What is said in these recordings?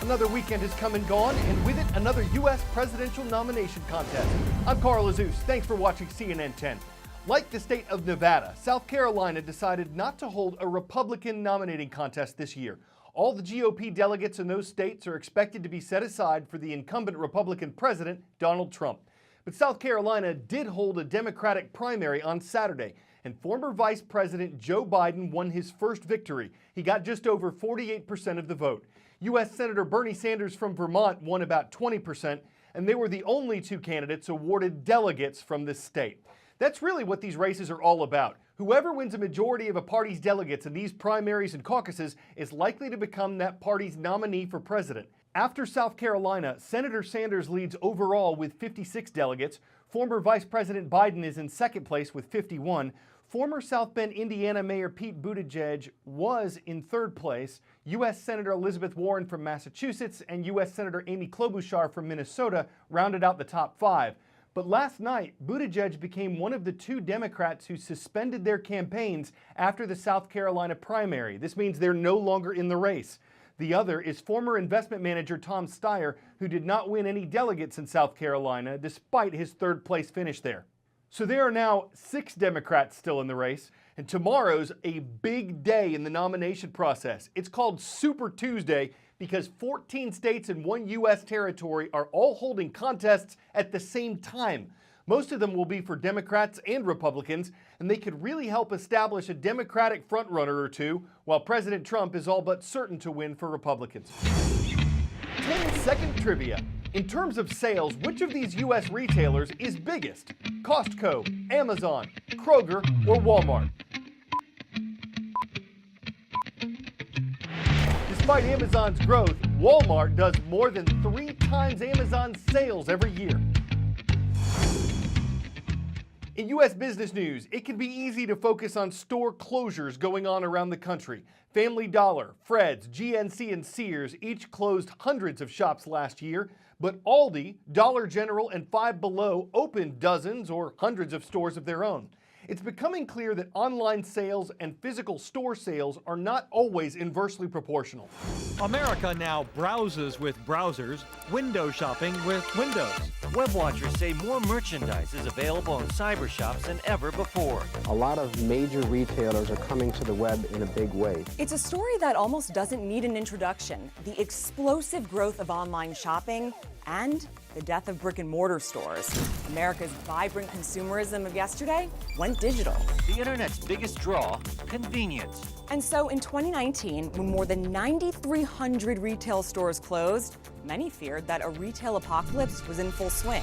Another weekend has come and gone, and with it, another U.S. presidential nomination contest. I'm Carl Azus. Thanks for watching CNN 10. Like the state of Nevada, South Carolina decided not to hold a Republican nominating contest this year. All the GOP delegates in those states are expected to be set aside for the incumbent Republican president, Donald Trump. But South Carolina did hold a Democratic primary on Saturday, and former Vice President Joe Biden won his first victory. He got just over 48% of the vote. U.S. Senator Bernie Sanders from Vermont won about 20%, and they were the only two candidates awarded delegates from this state. That's really what these races are all about. Whoever wins a majority of a party's delegates in these primaries and caucuses is likely to become that party's nominee for president. After South Carolina, Senator Sanders leads overall with 56 delegates. Former Vice President Biden is in second place with 51. Former South Bend, Indiana Mayor Pete Buttigieg was in third place. U.S. Senator Elizabeth Warren from Massachusetts and U.S. Senator Amy Klobuchar from Minnesota rounded out the top five. But last night, Buttigieg became one of the two Democrats who suspended their campaigns after the South Carolina primary. This means they're no longer in the race. The other is former investment manager Tom Steyer, who did not win any delegates in South Carolina despite his third place finish there. So there are now 6 Democrats still in the race, and tomorrow's a big day in the nomination process. It's called Super Tuesday because 14 states and 1 U.S. territory are all holding contests at the same time. Most of them will be for Democrats and Republicans, and they could really help establish a Democratic frontrunner or two, while President Trump is all but certain to win for Republicans. 10-second trivia. In terms of sales, which of these U.S. retailers is biggest? Costco, Amazon, Kroger, or Walmart? Despite Amazon's growth, Walmart does more than 3 times Amazon's sales every year. In U.S. business news, it can be easy to focus on store closures going on around the country. Family Dollar, Fred's, GNC, and Sears each closed hundreds of shops last year, but Aldi, Dollar General, and Five Below opened dozens or hundreds of stores of their own. It's becoming clear that online sales and physical store sales are not always inversely proportional. America now browses with browsers, window shopping with Windows. Web watchers say more merchandise is available on cyber shops than ever before. A lot of major retailers are coming to the web in a big way. It's a story that almost doesn't need an introduction. The explosive growth of online shopping and the death of brick-and-mortar stores. America's vibrant consumerism of yesterday went digital. The internet's biggest draw, convenience. And so in 2019, when more than 9,300 retail stores closed, many feared that a retail apocalypse was in full swing.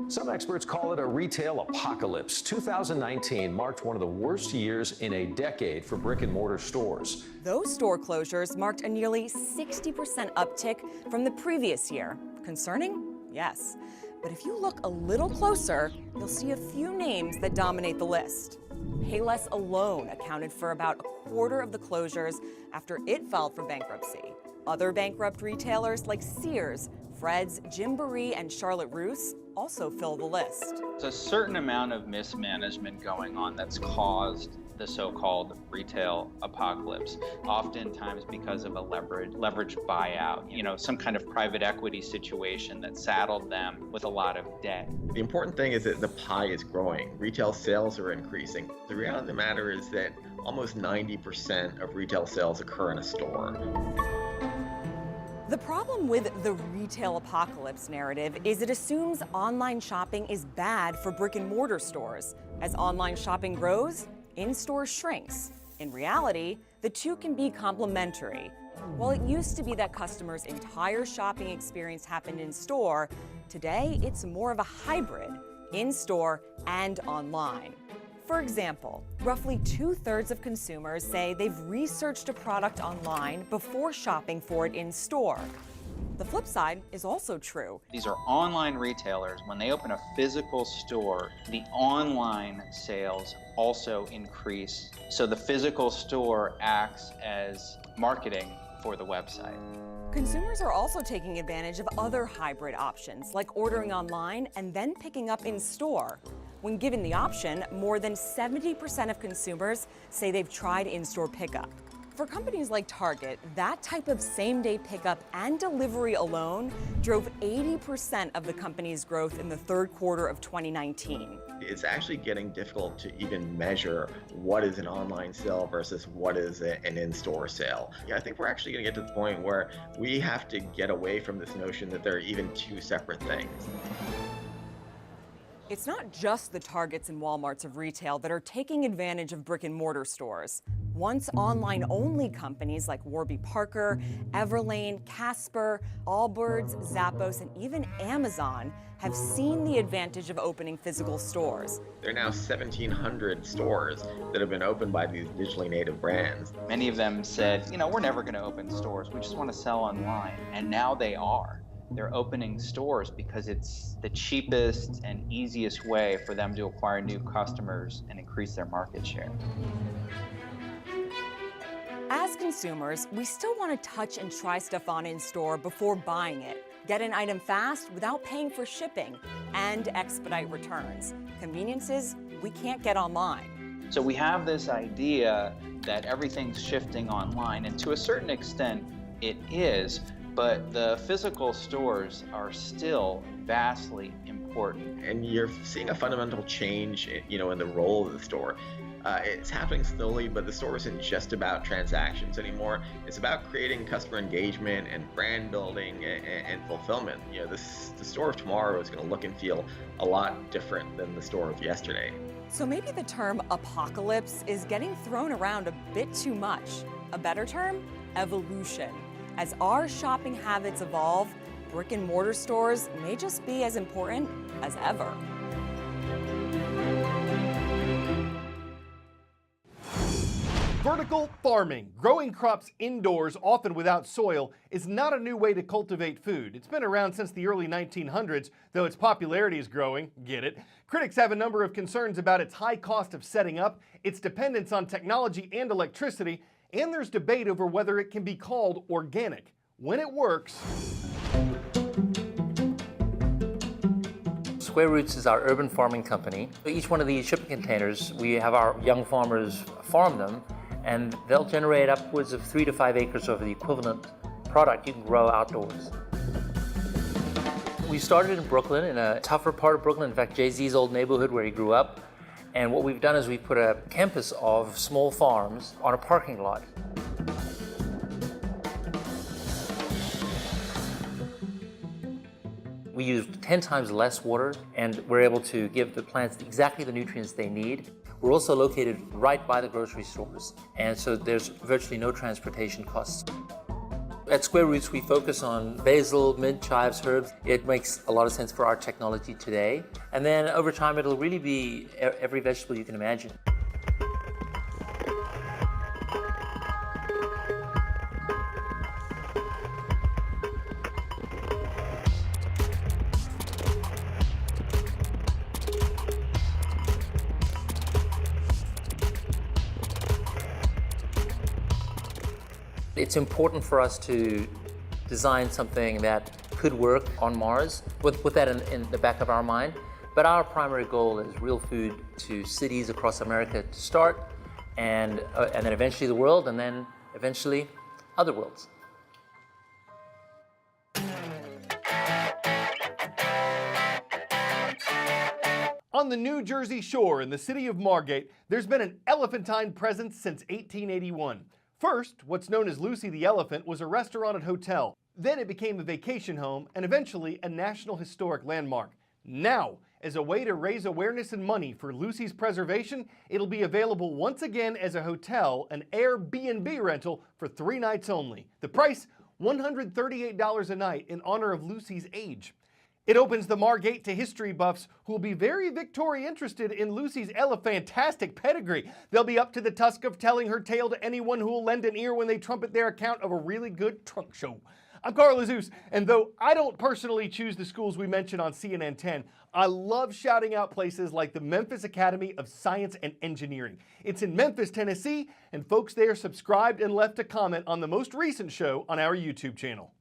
Some experts call it a retail apocalypse. 2019 marked one of the worst years in a decade for brick-and-mortar stores. Those store closures marked a nearly 60% uptick from the previous year. Concerning? Yes. But if you look a little closer, you'll see a few names that dominate the list. Payless alone accounted for about a quarter of the closures after it filed for bankruptcy. Other bankrupt retailers like Sears, Fred's, Gymboree, and Charlotte Russe also fill the list. There's a certain amount of mismanagement going on that's caused the so-called retail apocalypse, oftentimes because of a leveraged buyout, some kind of private equity situation that saddled them with a lot of debt. The important thing is that the pie is growing. Retail sales are increasing. The reality of the matter is that almost 90% of retail sales occur in a store. The problem with the retail apocalypse narrative is it assumes online shopping is bad for brick-and-mortar stores. As online shopping grows, in-store shrinks. In reality, the two can be complementary. While it used to be that customers' entire shopping experience happened in-store, today it's more of a hybrid, in-store and online. For example, roughly 2/3 of consumers say they've researched a product online before shopping for it in store. The flip side is also true. These are online retailers. When they open a physical store, the online sales also increase. So the physical store acts as marketing for the website. Consumers are also taking advantage of other hybrid options, like ordering online and then picking up in store. When given the option, more than 70% of consumers say they've tried in-store pickup. For companies like Target, that type of same-day pickup and delivery alone drove 80% of the company's growth in the third quarter of 2019. It's actually getting difficult to even measure what is an online sale versus what is an in-store sale. Yeah, I think we're actually going to get to the point where we have to get away from this notion that they're even two separate things. It's not just the Targets and Walmarts of retail that are taking advantage of brick-and-mortar stores. Once online-only companies like Warby Parker, Everlane, Casper, Allbirds, Zappos, and even Amazon have seen the advantage of opening physical stores. There are now 1,700 stores that have been opened by these digitally native brands. Many of them said, we're never going to open stores. We just want to sell online. And now they are. They're opening stores because it's the cheapest and easiest way for them to acquire new customers and increase their market share. As consumers, we still want to touch and try stuff on in store before buying it. Get an item fast without paying for shipping and expedite returns. Conveniences we can't get online. So we have this idea that everything's shifting online, and to a certain extent it is, but the physical stores are still vastly important. And you're seeing a fundamental change, in the role of the store. It's happening slowly, but the store isn't just about transactions anymore. It's about creating customer engagement and brand building and fulfillment. The store of tomorrow is going to look and feel a lot different than the store of yesterday. So maybe the term apocalypse is getting thrown around a bit too much. A better term? Evolution. As our shopping habits evolve, brick and mortar stores may just be as important as ever. Vertical farming, growing crops indoors, often without soil, is not a new way to cultivate food. It's been around since the early 1900s, though its popularity is growing, get it? Critics have a number of concerns about its high cost of setting up, its dependence on technology and electricity, and there's debate over whether it can be called organic. When it works... Square Roots is our urban farming company. Each one of these shipping containers, we have our young farmers farm them, and they'll generate upwards of 3 to 5 acres of the equivalent product you can grow outdoors. We started in Brooklyn, in a tougher part of Brooklyn, in fact, Jay-Z's old neighborhood where he grew up. And what we've done is we've put a campus of small farms on a parking lot. We used 10 times less water, and we're able to give the plants exactly the nutrients they need. We're also located right by the grocery stores, and so there's virtually no transportation costs. At Square Roots, we focus on basil, mint, chives, herbs. It makes a lot of sense for our technology today. And then over time, it'll really be every vegetable you can imagine. It's important for us to design something that could work on Mars, with that in the back of our mind. But our primary goal is real food to cities across America to start, and then eventually the world, and then eventually other worlds. On the New Jersey shore in the city of Margate, there's been an elephantine presence since 1881. First, what's known as Lucy the Elephant was a restaurant and hotel. Then it became a vacation home and eventually a National Historic Landmark. Now, as a way to raise awareness and money for Lucy's preservation, it'll be available once again as a hotel, an Airbnb rental for 3 nights only. The price, $138 a night in honor of Lucy's age. It opens the Margate to history buffs who will be very Victoria interested in Lucy's elephantastic pedigree. They'll be up to the task of telling her tale to anyone who will lend an ear when they trumpet their account of a really good trunk show. I'm Carl Azus, and though I don't personally choose the schools we mention on CNN 10, I love shouting out places like the Memphis Academy of Science and Engineering. It's in Memphis, Tennessee, and folks there subscribed and left a comment on the most recent show on our YouTube channel.